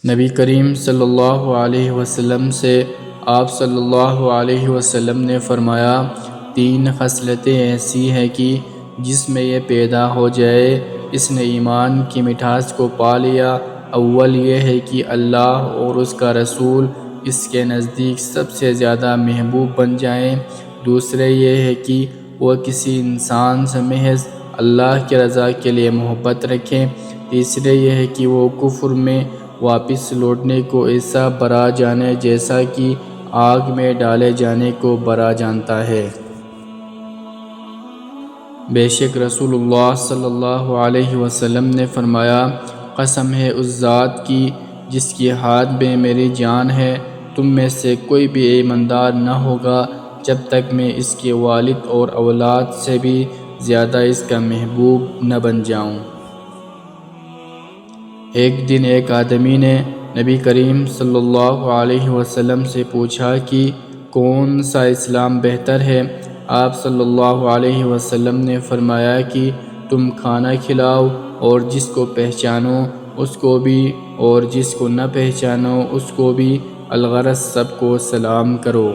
نبی کریم صلی اللہ علیہ وسلم سے آپ صلی اللہ علیہ وسلم نے فرمایا، 3 خصلتیں ایسی ہیں کہ جس میں یہ پیدا ہو جائے اس نے ایمان کی مٹھاس کو پا لیا۔ اول یہ ہے کہ اللہ اور اس کا رسول اس کے نزدیک سب سے زیادہ محبوب بن جائیں۔ دوسرے یہ ہے کہ وہ کسی انسان سے محض اللہ کی رضا کے لیے محبت رکھیں۔ تیسرے یہ ہے کہ وہ کفر میں واپس لوٹنے کو ایسا برا جانے جیسا کہ آگ میں ڈالے جانے کو برا جانتا ہے۔ بے شک رسول اللہ صلی اللہ علیہ وسلم نے فرمایا، قسم ہے اس ذات کی جس کے ہاتھ میں میری جان ہے، تم میں سے کوئی بھی ایماندار نہ ہوگا جب تک میں اس کے والد اور اولاد سے بھی زیادہ اس کا محبوب نہ بن جاؤں۔ ایک دن ایک آدمی نے نبی کریم صلی اللہ علیہ وسلم سے پوچھا کہ کون سا اسلام بہتر ہے؟ آپ صلی اللہ علیہ وسلم نے فرمایا کہ تم کھانا کھلاؤ اور جس کو پہچانو اس کو بھی اور جس کو نہ پہچانو اس کو بھی، الغرض سب کو سلام کرو۔